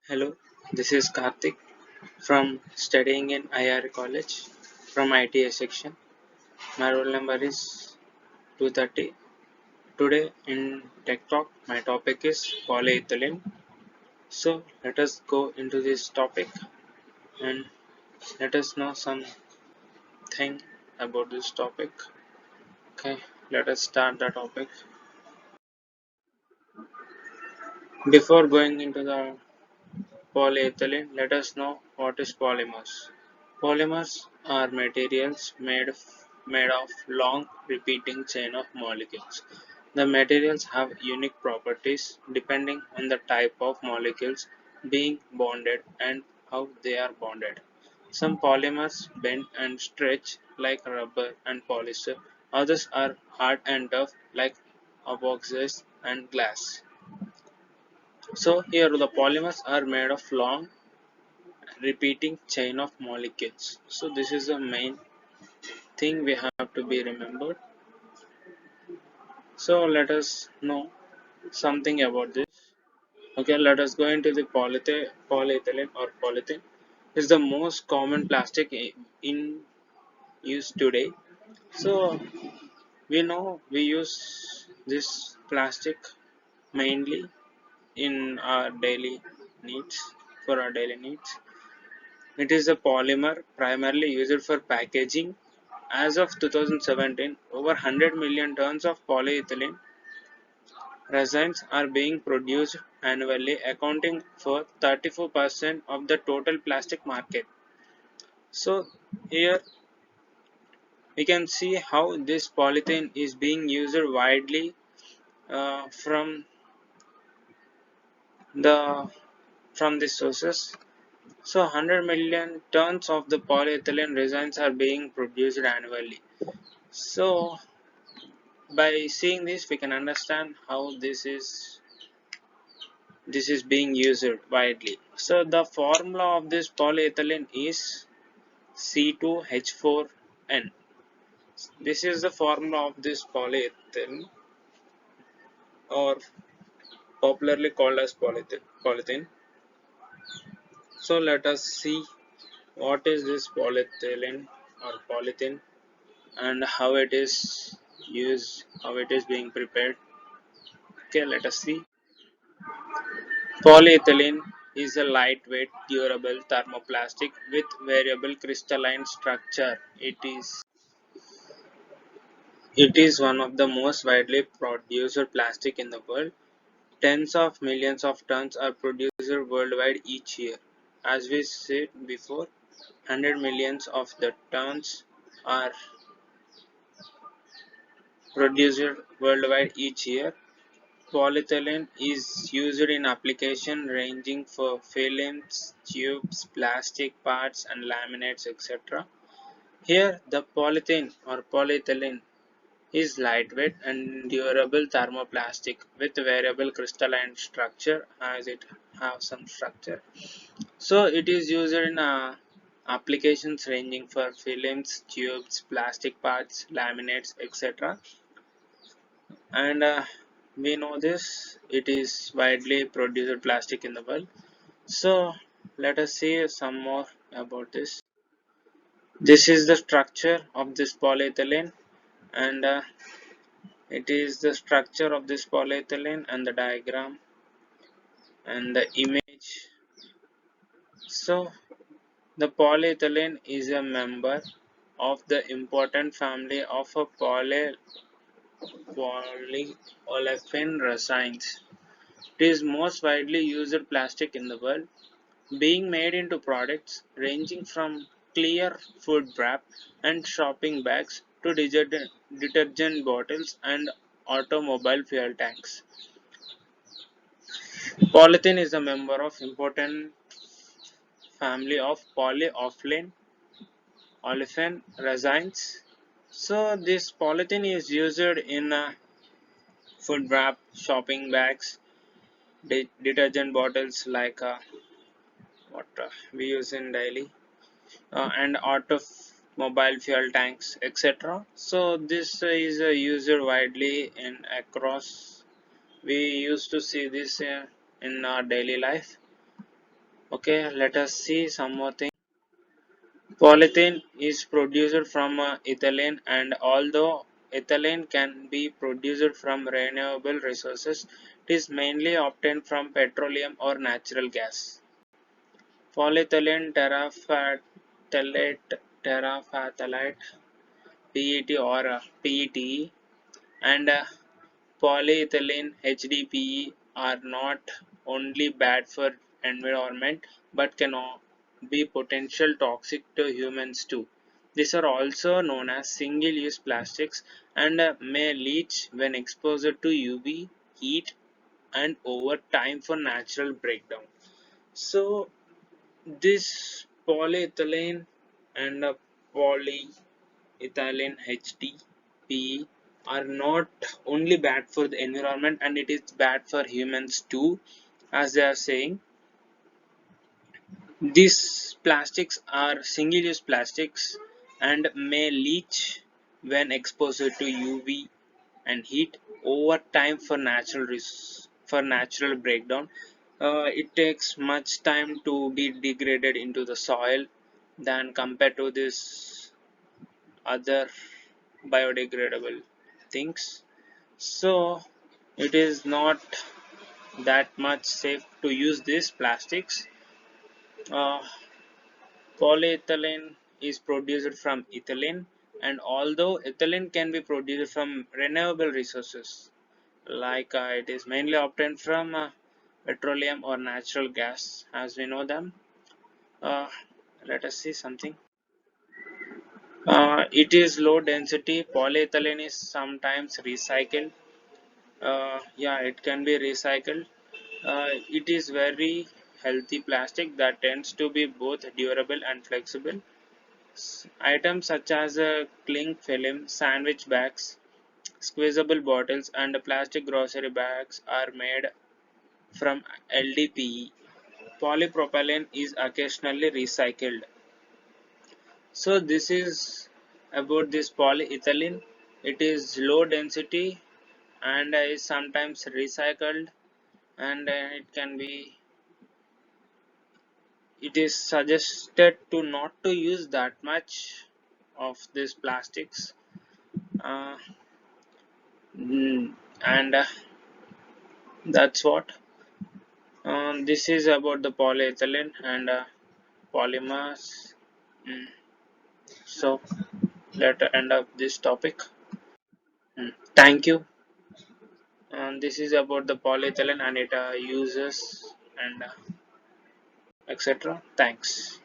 Hello, this is Karthik from studying in IR College from ITA section. My roll number is 230. Today in Tech Talk, my topic is polyethylene. So let us go into this topic and let us know something about this topic. Okay, let us start the topic. Before going into the polyethylene, let us know what is polymers. Polymers are materials made of long repeating chain of molecules. The materials have unique properties depending on the type of molecules being bonded and how they are bonded. Some polymers bend and stretch like rubber and polyester. Others are hard and tough like epoxies and glass. So here the polymers are made of long repeating chain of molecules. So this is the main thing we have to be remembered. So let us know something about this. Okay, let us go into the polyethylene or polythene. Is the most common plastic in use today. So we know we use this plastic mainly in our daily needs for our daily needs. It is a polymer primarily used for packaging. As of 2017, over 100 million tons of polyethylene resins are being produced annually, accounting for 34% of the total plastic market. So, here we can see how this polythene is being used widely from the sources. So, 100 million tons of the polyethylene resins are being produced annually. So, by seeing this, we can understand how this is being used widely. So the formula of this polyethylene is C2H4N. This is the formula of this polyethylene, or popularly called as polythene. So let us see what is this polyethylene or polythene and how it is used, how it is being prepared. Okay, let us see. Polyethylene is a lightweight, durable thermoplastic with variable crystalline structure. It is one of the most widely produced plastic in the world. Tens of millions of tons are produced worldwide each year. As we said before, 100 millions of the tons are produced worldwide each year. Polyethylene is used in applications ranging from films, tubes, plastic parts, and laminates, etc. Here, the polythene or polyethylene is lightweight and durable thermoplastic with variable crystalline structure, as it has some structure. So, it is used in applications ranging for films, tubes, plastic parts, laminates, etc. And we know this, it is widely produced plastic in the world. So let us see some more about this. This is the structure of this polyethylene, and it is the structure of this polyethylene and the diagram and the image. So the polyethylene is a member of the important family of a polyolefin resins. It is most widely used plastic in the world, being made into products ranging from clear food wrap and shopping bags to detergent bottles and automobile fuel tanks. Polythene is a member of important family of polyolefin resins. So this polythene is used in food wrap, shopping bags, detergent bottles like what we use in daily, and automobile fuel tanks, etc. So this is used widely in across. We used to see this in our daily life. Okay, let us see some more thing. Polyethylene is produced from ethylene, and although ethylene can be produced from renewable resources, it is mainly obtained from petroleum or natural gas. Polyethylene terephthalate (PET or PETE) and polyethylene (HDPE) are not only bad for environment but can be potential toxic to humans too. These are also known as single-use plastics and may leach when exposed to UV heat and over time for natural breakdown. So this polyethylene and polyethylene HDPE are not only bad for the environment, and it is bad for humans too, as they are saying. These plastics are single-use plastics and may leach when exposed to UV and heat over time for natural breakdown. It takes much time to be degraded into the soil than compared to this other biodegradable things. So it is not that much safe to use these plastics. Uh, Polyethylene is produced from ethylene, and although ethylene can be produced from renewable resources, like it is mainly obtained from petroleum or natural gas, as we know them. Uh, Let us see something. It is low density. Polyethylene is sometimes recycled. Yeah, it can be recycled. It is very healthy plastic that tends to be both durable and flexible. Items such as cling film, sandwich bags, squeezable bottles, and plastic grocery bags are made from LDPE. Polypropylene is occasionally recycled. So this is about this polyethylene. It is low density and is sometimes recycled, and it is suggested to not to use that much of these plastics. Uh, and That's what. This is about the polyethylene and polymers. Mm. So let's end up this topic. Thank you. This is about the polyethylene and its uses and etc. Thanks.